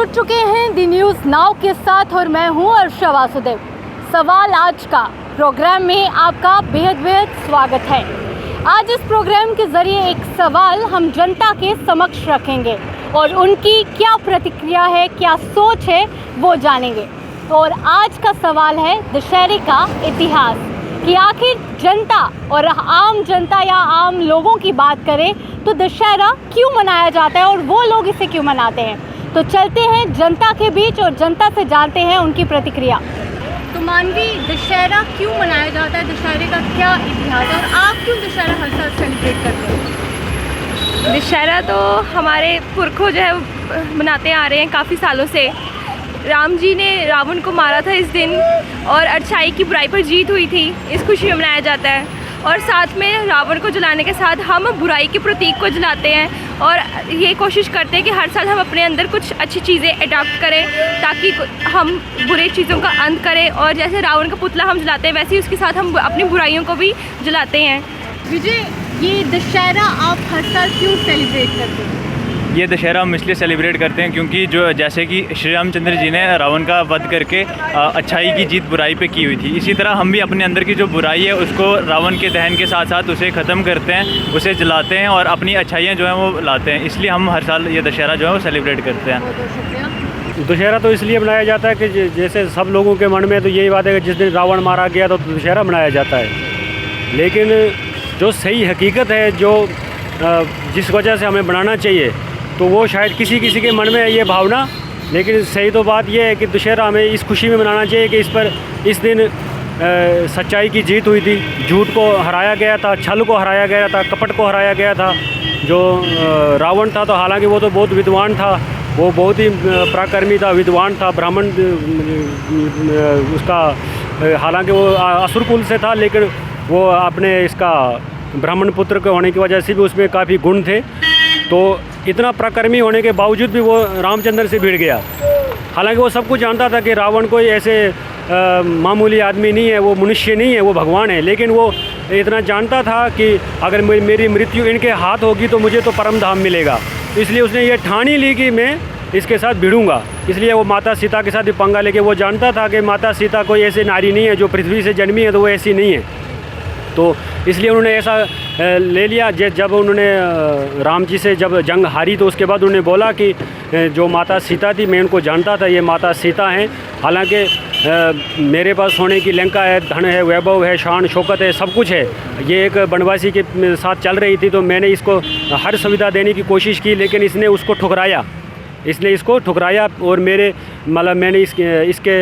जुड़ चुके हैं दी न्यूज़ नाउ के साथ और मैं हूं अर्षा वासुदेव। सवाल आज का प्रोग्राम में आपका बेहद स्वागत है। आज इस प्रोग्राम के ज़रिए एक सवाल हम जनता के समक्ष रखेंगे और उनकी क्या प्रतिक्रिया है, क्या सोच है, वो जानेंगे। और आज का सवाल है दशहरे का इतिहास, कि आखिर जनता और आम जनता या आम लोगों की बात करें तो दशहरा क्यों मनाया जाता है और वो लोग इसे क्यों मनाते हैं। तो चलते हैं जनता के बीच और जनता से जानते हैं उनकी प्रतिक्रिया। तो मानवी, दशहरा क्यों मनाया जाता है, दशहरे का क्या इतिहास है और आप क्यों दशहरा हर साल सेलिब्रेट करते हैं? दशहरा तो हमारे पुरखों जो है मनाते आ रहे हैं काफ़ी सालों से। राम जी ने रावण को मारा था इस दिन और अच्छाई की बुराई पर जीत हुई थी, इस खुशी में मनाया जाता है। और साथ में रावण को जलाने के साथ हम बुराई के प्रतीक को जलाते हैं और ये कोशिश करते हैं कि हर साल हम अपने अंदर कुछ अच्छी चीज़ें अडॉप्ट करें ताकि हम बुरी चीज़ों का अंत करें। और जैसे रावण का पुतला हम जलाते हैं वैसे ही उसके साथ हम अपनी बुराइयों को भी जलाते हैं। विजय, ये दशहरा आप हर साल क्यों सेलिब्रेट करते हैं? ये दशहरा हम इसलिए सेलिब्रेट करते हैं क्योंकि जैसे कि श्री रामचंद्र जी ने रावण का वध करके अच्छाई की जीत बुराई पे की हुई थी, इसी तरह हम भी अपने अंदर की जो बुराई है उसको रावण के दहन के साथ साथ उसे ख़त्म करते हैं, उसे जलाते हैं और अपनी अच्छाइयाँ जो हैं वो लाते हैं। इसलिए हम हर साल ये दशहरा जो है वो सेलिब्रेट करते हैं। दशहरा तो इसलिए मनाया जाता है कि जैसे सब लोगों के मन में तो यही बात है कि जिस दिन रावण मारा गया तो दशहरा मनाया जाता है। लेकिन जो सही हकीकत है, जो जिस वजह से हमें बनाना चाहिए, तो वो शायद किसी के मन में है ये भावना। लेकिन सही तो बात ये है कि दशहरा हमें इस खुशी में मनाना चाहिए कि इस दिन सच्चाई की जीत हुई थी, झूठ को हराया गया था, छल को हराया गया था, कपट को हराया गया था। जो रावण था तो हालांकि वो तो बहुत विद्वान था, वो बहुत ही पराक्रमी था, विद्वान था, ब्राह्मण उसका हालांकि वो असुर कुल से था, लेकिन वो अपने इसका ब्राह्मण पुत्र के होने की वजह से भी उसमें काफ़ी गुण थे। तो इतना पराक्रमी होने के बावजूद भी वो रामचंद्र से भिड़ गया। हालांकि वो सब कुछ जानता था कि रावण कोई ऐसे मामूली आदमी नहीं है, वो मनुष्य नहीं है, वो भगवान है। लेकिन वो इतना जानता था कि अगर मेरी मृत्यु इनके हाथ होगी तो मुझे तो परम धाम मिलेगा। इसलिए उसने ये ठान ही ली कि मैं इसके साथ भिड़ूंगा। इसलिए वो माता सीता के साथ भी पंगा लेके, वो जानता था कि माता सीता कोई ऐसी नारी नहीं है जो पृथ्वी से जन्मी है, तो वो ऐसी नहीं है। तो इसलिए उन्होंने ऐसा ले लिया। जब उन्होंने राम जी से जब जंग हारी तो उसके बाद उन्होंने बोला कि जो माता सीता थी मैं उनको जानता था, ये माता सीता हैं। हालांकि मेरे पास सोने की लंका है, धन है, वैभव है, शान शौकत है, सब कुछ है। ये एक बनवासी के साथ चल रही थी तो मैंने इसको हर सुविधा देने की कोशिश की, लेकिन इसने उसको ठुकराया। और मैंने इसके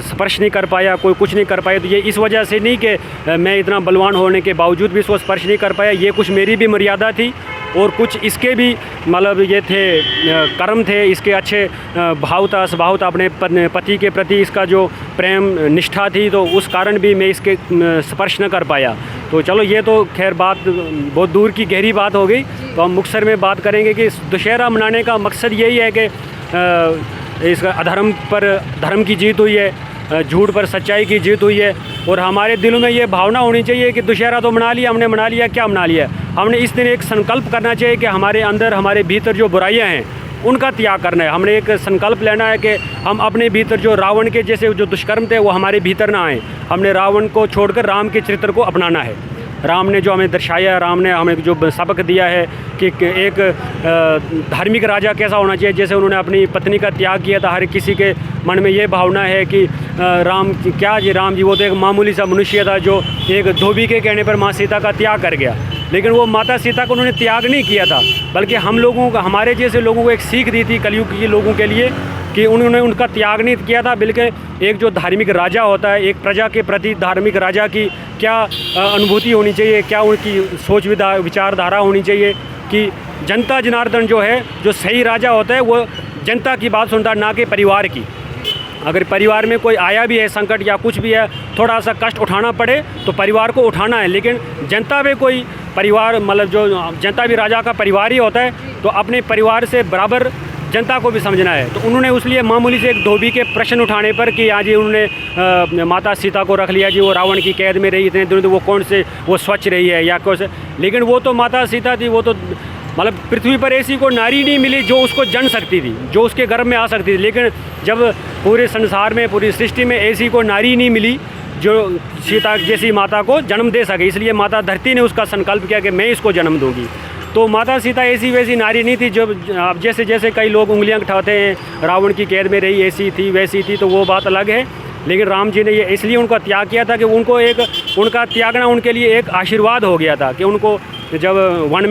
स्पर्श नहीं कर पाया, कोई कुछ नहीं कर पाया। तो ये इस वजह से नहीं कि मैं इतना बलवान होने के बावजूद भी इसको स्पर्श नहीं कर पाया, ये कुछ मेरी भी मर्यादा थी और कुछ इसके भी ये थे कर्म थे, इसके अच्छे भाव था, स्वभाव था, अपने पति के प्रति इसका जो प्रेम निष्ठा थी, तो उस कारण भी मैं इसके स्पर्श न कर पाया। तो चलो, ये तो खैर बात बहुत दूर की गहरी बात हो गई। तो हम मुख्तसर में बात करेंगे कि दशहरा मनाने का मकसद यही है कि इसका अधर्म पर धर्म की जीत हुई है, झूठ पर सच्चाई की जीत हुई है। और हमारे दिलों में ये भावना होनी चाहिए कि दशहरा तो मना लिया, हमने मना लिया, क्या मना लिया। हमने इस दिन एक संकल्प करना चाहिए कि हमारे अंदर, हमारे भीतर जो बुराइयां हैं उनका त्याग करना है। हमने एक संकल्प लेना है कि हम अपने भीतर जो रावण के जैसे जो दुष्कर्म थे वो हमारे भीतर ना आए। हमने रावण को छोड़कर राम के चरित्र को अपनाना है। राम ने जो हमें दर्शाया, राम ने हमें जो सबक दिया है कि एक धार्मिक राजा कैसा होना चाहिए। जैसे उन्होंने अपनी पत्नी का त्याग किया था, हर किसी के मन में ये भावना है कि राम जी वो तो एक मामूली सा मनुष्य था जो एक धोबी के कहने पर माँ सीता का त्याग कर गया। लेकिन वो माता सीता को उन्होंने त्याग नहीं किया था, बल्कि हम लोगों को, हमारे जैसे लोगों को एक सीख दी थी कलयुग के लोगों के लिए कि उन्होंने उनका त्याग नहीं किया था। बल्कि एक जो धार्मिक राजा होता है, एक प्रजा के प्रति धार्मिक राजा की क्या अनुभूति होनी चाहिए, क्या उनकी सोच विचारधारा होनी चाहिए कि जनता जनार्दन जो है, जो सही राजा होता है वो जनता की बात सुनता है, ना कि परिवार की। अगर परिवार में कोई आया भी है संकट या कुछ भी है, थोड़ा सा कष्ट उठाना पड़े तो परिवार को उठाना है। लेकिन जनता में कोई परिवार जो जनता भी राजा का परिवार ही होता है, तो अपने परिवार से बराबर जनता को भी समझना है। तो उन्होंने उसलिए मामूली से एक धोबी के प्रश्न उठाने पर कि आज उन्होंने माता सीता को रख लिया जी, वो रावण की कैद में रही इतने दिनों, तो वो कौन से वो स्वच्छ रही है या कौन से। लेकिन वो तो माता सीता थी, वो तो मतलब पृथ्वी पर ऐसी कोई नारी नहीं मिली जो उसको जन सकती थी, जो उसके गर्भ में आ सकती थी। लेकिन जब पूरे संसार में, पूरी सृष्टि में ऐसी कोई नारी नहीं मिली जो सीता जैसी माता को जन्म दे सके, इसलिए माता धरती ने उसका संकल्प किया कि मैं इसको जन्म दूंगी। तो माता सीता ऐसी वैसी नारी नहीं थी। जो अब जैसे जैसे कई लोग उंगलियां उठाते हैं रावण की कैद में रही, ऐसी थी वैसी थी, तो वो बात अलग है। लेकिन राम जी ने ये इसलिए उनका त्याग किया था कि उनका त्यागना उनके लिए एक आशीर्वाद हो गया था कि उनको जब वन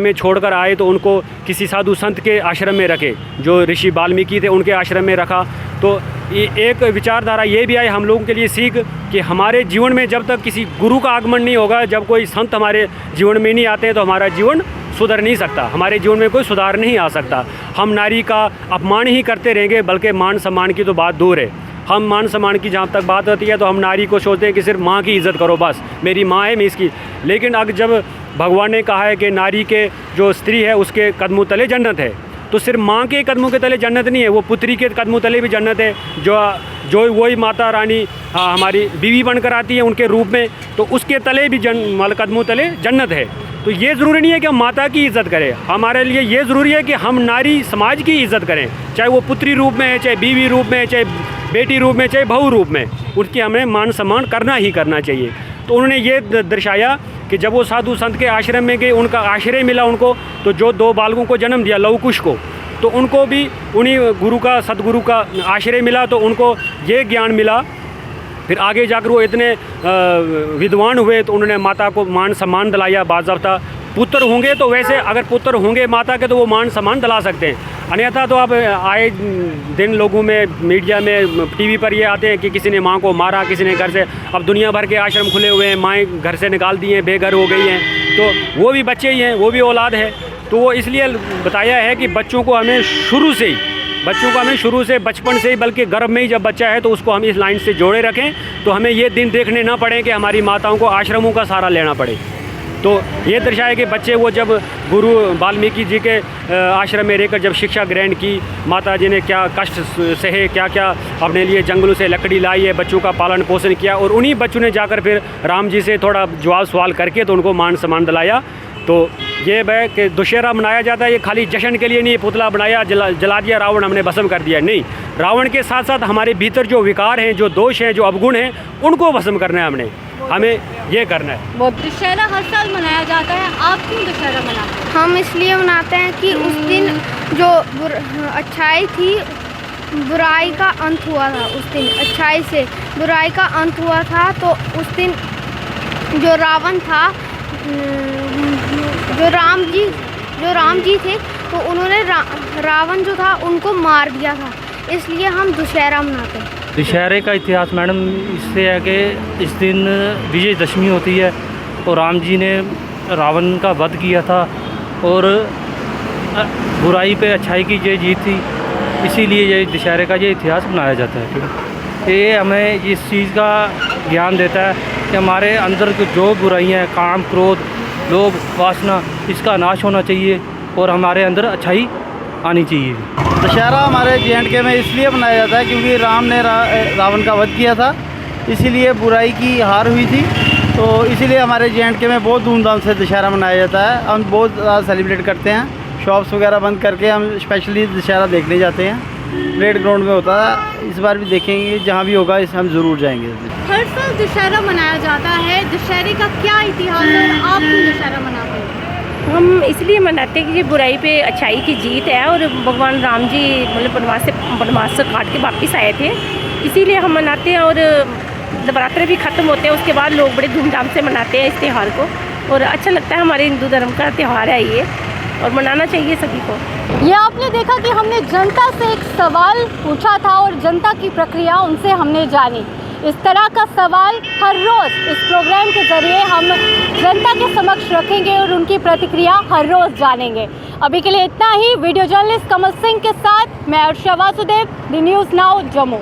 में छोड़कर आए तो उनको किसी साधु संत के आश्रम में रखे, जो ऋषि वाल्मीकि थे उनके आश्रम में रखा। तो एक विचारधारा ये भी आई हम लोगों के लिए सीख कि हमारे जीवन में जब तक किसी गुरु का आगमन नहीं होगा, जब कोई संत हमारे जीवन में नहीं आते हैं, तो हमारा जीवन सुधर नहीं सकता, हमारे जीवन में कोई सुधार नहीं आ सकता। हम नारी का अपमान ही करते रहेंगे, बल्कि मान सम्मान की तो बात दूर है। हम मान सम्मान की जहाँ तक बात होती है तो हम नारी को सोचते हैं कि सिर्फ माँ की इज़्ज़त करो, बस मेरी माँ है मैं इसकी। लेकिन अब जब भगवान ने कहा है कि नारी के जो स्त्री है उसके कदमों तले जन्नत है, तो सिर्फ माँ के कदमों के तले जन्नत नहीं है, वो पुत्री के कदमों तले भी जन्नत है। जो वही माता रानी हमारी बीवी बनकर आती है उनके रूप में, तो उसके तले भी कदमों तले जन्नत है। तो ये ज़रूरी नहीं है कि हम माता की इज़्ज़त करें, हमारे लिए ये ज़रूरी है कि हम नारी समाज की इज़्ज़त करें, चाहे वो पुत्री रूप में है, चाहे बीवी रूप में है, चाहे बेटी रूप में, चाहे बहू रूप में, उसकी हमें मान सम्मान करना ही करना चाहिए। तो उन्होंने ये दर्शाया कि जब वो साधु संत के आश्रम में गए, उनका आश्रय मिला उनको, तो जो 2 बालकों को जन्म दिया लव कुश को, तो उनको भी उन्हीं गुरु का, सदगुरु का आश्रय मिला, तो उनको ये ज्ञान मिला। फिर आगे जाकर वो इतने विद्वान हुए तो उन्होंने माता को मान सम्मान दिलाया बाज़ाब्ता। पुत्र होंगे तो वैसे अगर पुत्र होंगे माता के तो वो मान सम्मान दिला सकते हैं, अन्यथा तो अब आए दिन लोगों में, मीडिया में, टीवी पर ये आते हैं कि किसी ने माँ को मारा, किसी ने घर से, अब दुनिया भर के आश्रम खुले हुए हैं, माएँ घर से निकाल दी हैं, बेघर हो गई हैं, तो वो भी बच्चे ही हैं, वो भी औलाद है। तो वो इसलिए बताया है कि बच्चों को हमें शुरू से बचपन से ही, बल्कि गर्भ में ही जब बच्चा है तो उसको हम इस लाइन से जोड़े रखें, तो हमें ये दिन देखने ना पड़े कि हमारी माताओं को आश्रमों का सहारा लेना पड़े। तो ये दर्शाया कि बच्चे वो जब गुरु वाल्मीकि जी के आश्रम में रहकर जब शिक्षा ग्रहण की, माता जी ने क्या कष्ट सहे, क्या क्या अपने लिए जंगलों से लकड़ी लाई है, बच्चों का पालन पोषण किया, और उन्हीं बच्चों ने जाकर फिर राम जी से थोड़ा जवाब सवाल करके तो उनको मान सम्मान दिलाया। तो ये है कि दशहरा मनाया जाता है, ये खाली जश्न के लिए नहीं, पुतला बनाया जला दिया रावण, हमने भस्म कर दिया, नहीं। रावण के साथ साथ हमारे भीतर जो विकार हैं, जो दोष हैं, जो अवगुण हैं, उनको भस्म करना है, हमें ये करना है। वो दशहरा हर साल मनाया जाता है, आप क्यों दशहरा मनाते हैं? हम इसलिए मनाते हैं कि उस दिन जो अच्छाई थी, बुराई का अंत हुआ था। उस दिन अच्छाई से बुराई का अंत हुआ था। तो उस दिन जो रावण था, जो राम जी थे, तो उन्होंने रावण जो था उनको मार दिया था, इसलिए हम दशहरा मनाते हैं। दशहरे का इतिहास मैडम इससे है कि इस दिन विजयदशमी होती है और राम जी ने रावण का वध किया था और बुराई पे अच्छाई की ये जीत थी, इसीलिए ये दशहरे का ये इतिहास मनाया जाता है। ठीक है, ये हमें इस चीज़ का ज्ञान देता है कि हमारे अंदर जो बुराइयाँ हैं, काम, क्रोध, लोभ, वासना, इसका नाश होना चाहिए और हमारे अंदर अच्छाई आनी चाहिए। दशहरा हमारे J&K में इसलिए मनाया जाता है क्योंकि राम ने रावण का वध किया था, इसीलिए बुराई की हार हुई थी। तो इसीलिए हमारे J&K में बहुत धूमधाम से दशहरा मनाया जाता है। हम बहुत ज़्यादा सेलिब्रेट करते हैं, शॉप्स वगैरह बंद करके हम स्पेशली दशहरा देखने जाते हैं। परेड ग्राउंड में होता है, इस बार भी देखेंगे, जहाँ भी होगा इस हम ज़रूर जाएंगे। हर साल दशहरा मनाया जाता है, दशहरे का क्या इतिहास है, आप क्यों दशहरा मनाते हैं? हम इसलिए मनाते हैं कि ये बुराई पे अच्छाई की जीत है और भगवान राम जी मतलब वनवास से काट के वापस आए थे, इसीलिए हम मनाते हैं। और नवरात्रे भी ख़त्म होते हैं, उसके बाद लोग बड़े धूमधाम से मनाते हैं इस त्यौहार को, और अच्छा लगता है। हमारे हिंदू धर्म का त्यौहार है ये, और मनाना चाहिए सभी को। ये आपने देखा कि हमने जनता से एक सवाल पूछा था और जनता की प्रक्रिया उनसे हमने जानी। इस तरह का सवाल हर रोज़ इस प्रोग्राम के ज़रिए हम जनता के समक्ष रखेंगे और उनकी प्रतिक्रिया हर रोज़ जानेंगे। अभी के लिए इतना ही। वीडियो जर्नलिस्ट कमल सिंह के साथ मैं Arsha Vasudev, the news now, Jammu.